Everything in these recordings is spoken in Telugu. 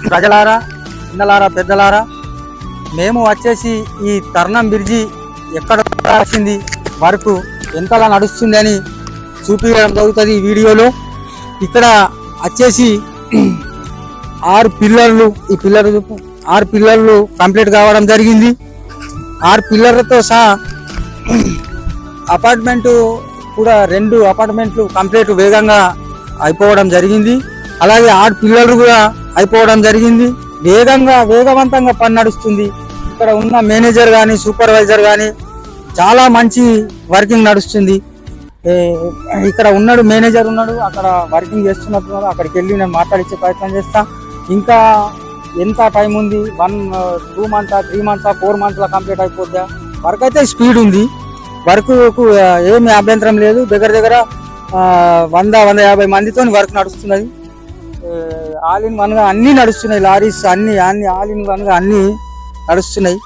ప్రజలారా, చిన్నలారా, పెద్దలారా, మేము వచ్చేసి ఈ తర్నం బ్రిడ్జి ఎక్కడ వచ్చింది, వర్క్ ఎంతలా నడుస్తుంది అని చూపించడం జరుగుతుంది ఈ వీడియోలో. ఇక్కడ వచ్చేసి 6 పిల్లర్లు, ఈ పిల్లర్లు 6 పిల్లర్లు కంప్లీట్ కావడం జరిగింది. 6 పిల్లర్లతో సహా అపార్ట్మెంటు కూడా 2 అపార్ట్మెంట్లు కంప్లీట్ వేగంగా అయిపోవడం జరిగింది. అలాగే 6 పిల్లర్లు కూడా అయిపోవడం జరిగింది. వేగవంతంగా పని నడుస్తుంది. ఇక్కడ ఉన్న మేనేజర్ కానీ సూపర్వైజర్ కానీ చాలా మంచి వర్కింగ్ నడుస్తుంది. ఇక్కడ ఉన్నాడు, మేనేజర్ ఉన్నాడు, అక్కడ వర్కింగ్ చేస్తున్నట్టున్నారు. అక్కడికి వెళ్ళి నేను మాట్లాడించే ప్రయత్నం చేస్తా. ఇంకా ఎంత టైం ఉంది? 2 మంత్స్ 3 మంత్స్ 4 మంత్స్లో కంప్లీట్ అయిపోద్దా? వర్క్ అయితే స్పీడ్ ఉంది. వర్క్కు ఏమి అభ్యంతరం లేదు. దగ్గర 100-150 మందితో వర్క్ నడుస్తున్నది. ఆల్ ఇన్ వన్గా అన్నీ నడుస్తున్నాయి. లారీస్ అన్ని ఆల్ ఇన్ వన్గా అన్నీ నడుస్తున్నాయి.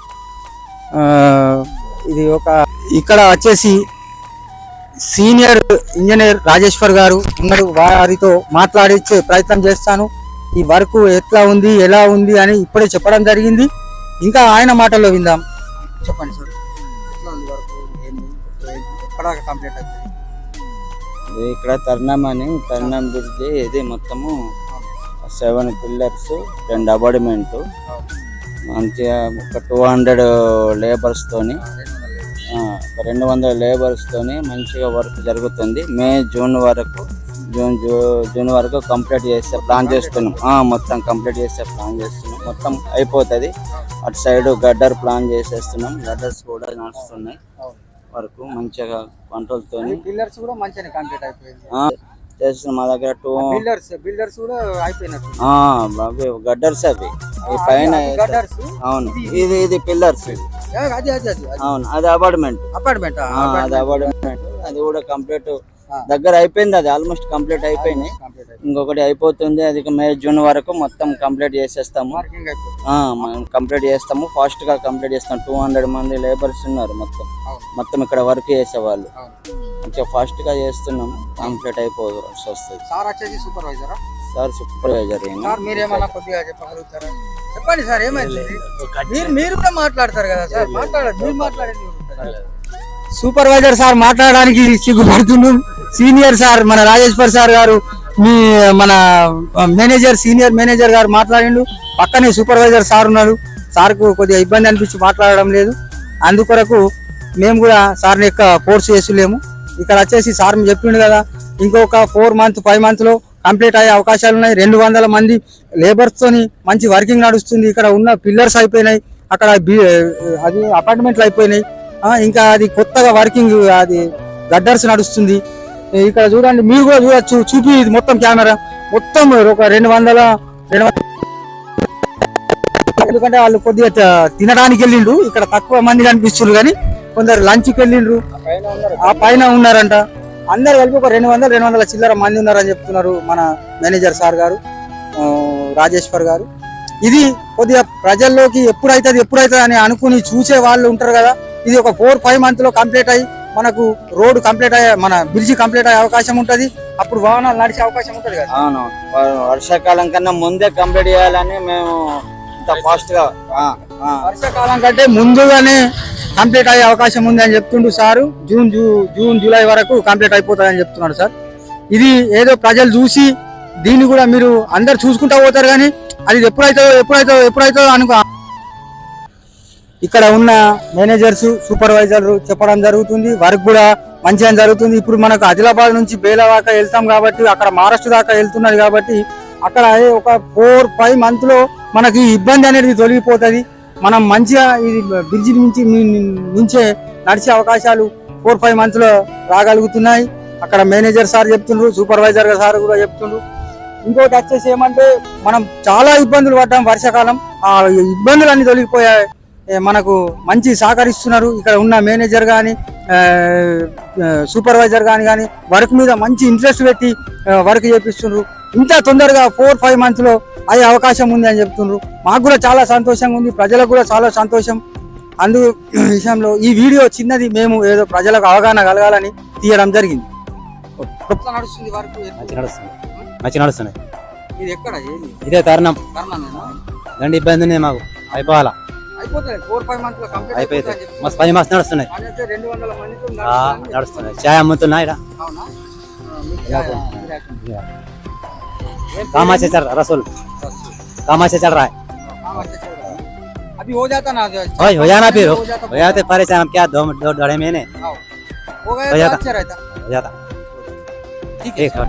ఇది ఇక్కడ వచ్చేసి సీనియర్ ఇంజనీర్ రాజేశ్వర్ గారు ఉన్నారు. వారితో మాట్లాడించే ప్రయత్నం చేస్తాను. ఈ వర్క్ ఎట్లా ఉంది, ఎలా ఉంది అని ఇప్పుడే చెప్పడం జరిగింది. ఇంకా ఆయన మాటల్లో విందాం. చెప్పండి సార్, ఎట్లా ఉంది వర్క్? ఎక్కడ కంప్లీట్ అవుతుంది? ఇక్కడ తర్నం బ్రిడ్జి ఇది మొత్తము 7 పిల్లర్స్, 2 అపార్ట్మెంట్, మంచిగా ఒక 200 లేబర్స్ తోని 200 లేబర్స్ తోని మంచిగా వర్క్ జరుగుతుంది. జూన్ వరకు కంప్లీట్ చేస్తే ప్లాన్ చేస్తున్నాం. మొత్తం కంప్లీట్ చేస్తే ప్లాన్ చేస్తున్నాం. మొత్తం అయిపోతుంది. అటు సైడ్ గడ్డర్ ప్లాన్ చేసేస్తున్నాం. గడ్డర్స్ కూడా నడుస్తున్నాయి. వరకు మంచిగా కంట్రోల్ తోని పిల్లర్స్ కూడా మంచిగా కంప్లీట్ అయిపోయింది. చేస్తున్నాం. మా దగ్గర బిల్డర్స్ కూడా అయిపోయినట్టు. గడ్డర్స్ అవి పైన. అవును, ఇది పిల్లర్స్. అవును, అది అపార్ట్మెంట్. అది అపార్ట్మెంట్. అది కూడా కంప్లీట్ దగ్గర అయిపోయింది. అది ఆల్మోస్ట్ కంప్లీట్ అయిపోయినాయి. ఇంకొకటి అయిపోతుంది. అది జూన్ వరకు మొత్తం కంప్లీట్ చేసేస్తాము. కంప్లీట్ చేస్తాము. ఫాస్ట్ గా కంప్లీట్ చేస్తాం. 200 మంది లేబర్స్ ఉన్నారు. మొత్తం ఇక్కడ వర్క్ చేసేవాళ్ళు. మంచిగా ఫాస్ట్ గా చేస్తున్నాము. కంప్లీట్ అయిపోవాల్సి వస్తుంది. Sir supervisor. మీరేమన్నా కొద్దిగా చెప్పగలుగుతారా? చెప్పండి సార్, ఏమైంది? మీరు కూడా మాట్లాడతారు కదా సార్, మీరు మాట్లాడేది. సూపర్వైజర్ సార్ మాట్లాడడానికి సిగ్గుపడుతున్నాం. సీనియర్ సార్ మన రాజేశ్వర్ సార్ గారు, మన సీనియర్ మేనేజర్ గారు మాట్లాడిండు. పక్కనే సూపర్వైజర్ సార్ ఉన్నాడు. సార్కు కొద్దిగా ఇబ్బంది అనిపించి మాట్లాడడం లేదు. అందుకొరకు మేము కూడా సార్ని ఫోర్స్ చేసలేము. ఇక్కడ వచ్చేసి సార్ చెప్పిండు కదా, ఇంకొక 4 మంత్స్ 5 మంత్స్లో కంప్లీట్ అయ్యే అవకాశాలు ఉన్నాయి. 200 మంది లేబర్స్ తోని మంచి వర్కింగ్ నడుస్తుంది. ఇక్కడ ఉన్న పిల్లర్స్ అయిపోయినాయి. అక్కడ అది అపార్ట్మెంట్లు అయిపోయినాయి. ఇంకా అది కొత్తగా వర్కింగ్, అది గడ్డర్స్ నడుస్తుంది. ఇక్కడ చూడండి, మీరు కూడా చూడొచ్చు. చూపి మొత్తం కెమెరా మొత్తం ఒక 200 ఎందుకంటే వాళ్ళు కొద్దిగా తినడానికి వెళ్ళిండ్రు. ఇక్కడ తక్కువ మంది కనిపిస్తున్నారు, కానీ కొందరు లంచ్కి వెళ్ళిండ్రు. ఆ పైన ఉన్నారంట. అందరు కలిపి ఒక 200 చిల్లర మంది ఉన్నారని చెప్తున్నారు మన మేనేజర్ సార్ గారు, రాజేశ్వర్ గారు. ఇది కొద్దిగా ప్రజల్లోకి ఎప్పుడైతుంది అని అనుకుని చూసే వాళ్ళు ఉంటారు కదా. ఇది ఒక 4-5 మంత్లో కంప్లీట్ అయ్యి మనకు రోడ్డు కంప్లీట్ అయ్యే, మన బ్రిడ్జి కంప్లీట్ అయ్యే అవకాశం ఉంటుంది. అప్పుడు వాహనాలు నడిచే అవకాశం ఉంటుంది కదా. అవును, వర్షాకాలం కన్నా ముందే కంప్లీట్ చేయాలని మేము ఫాస్ట్ గా, వర్షాకాలం కంటే ముందుగానే కంప్లీట్ అయ్యే అవకాశం ఉంది అని చెప్తుండు సారు. జూన్ జూలై వరకు కంప్లీట్ అయిపోతుందని చెప్తున్నాడు సార్. ఇది ఏదో ప్రజలు చూసి దీన్ని కూడా మీరు అందరు చూసుకుంటా పోతారు, కానీ అది ఎప్పుడైతే అనుకో. ఇక్కడ ఉన్న మేనేజర్స్ సూపర్వైజర్లు చెప్పడం జరుగుతుంది. వర్క్ కూడా మంచిగా జరుగుతుంది. ఇప్పుడు మనకు ఆదిలాబాద్ నుంచి బేలవాక వెళ్తాం కాబట్టి, అక్కడ మహారాష్ట్ర దాకా వెళ్తున్నది కాబట్టి, అక్కడ ఒక 4-5 మంత్లో మనకి ఇబ్బంది అనేది తొలగిపోతుంది. మనం మంచిగా ఇది బ్రిడ్జి నుంచే నడిచే అవకాశాలు 4-5 మంత్లో రాగలుగుతున్నాయి. అక్కడ మేనేజర్ సార్ చెప్తుండ్రు, సూపర్వైజర్ సార్ కూడా చెప్తుండ్రు. ఇంకోటి వచ్చేసి ఏమంటే, మనం చాలా ఇబ్బందులు పడ్డాం వర్షాకాలం. ఆ ఇబ్బందులు అన్ని తొలగిపోయాయి. మనకు మంచి సహకరిస్తున్నారు. ఇక్కడ ఉన్న మేనేజర్ కానీ సూపర్వైజర్ కానీ వర్క్ మీద మంచి ఇంట్రెస్ట్ పెట్టి వర్క్ చేపిస్తున్నారు. ఇంత తొందరగా 4-5 మంత్స్లో అయ్యే అవకాశం ఉంది అని చెప్తున్నారు. మాకు కూడా చాలా సంతోషంగా ఉంది, ప్రజలకు కూడా చాలా సంతోషం. అందు విషయంలో ఈ వీడియో చిన్నది, మేము ఏదో ప్రజలకు అవగాహన కలగాలని తీయడం జరిగింది. మంచి నడుస్తున్నాయి. ఇది ఎక్కడ ఏంది ఇదే తరుణం. కర్ణమేనా? రెండు ఇబ్బంది ఉంది మాకు, అయిపోవాలా. అయిపోతుంది 4-5 మంత్స్ లో కంప్లీట్ అయిపోయింది. అయిపోతుంది అని చెప్పి. మస్తు 10 మస్తు నడుస్తున్నాయి. పని అయితే 200 మందితో ఆ, నడుస్తుంది. నడుస్తున్నాయి. చాయ్ అమ్ముతున్నా ఇక్కడ. అవునా? మీకు చాయ్ గిరాకీ. ఏం कामा से चल रसूल, कामा से चल रहा है. काम अच्छे चल रहा है। अभी हो जाता ना ओए हो जाना फिर, जाता हो जाते परेशान. अब क्या दो दो ढाई महीने हाँ। हो गया हो तो जाता। अच्छा रहता हो जाता. ठीक है ठीक है.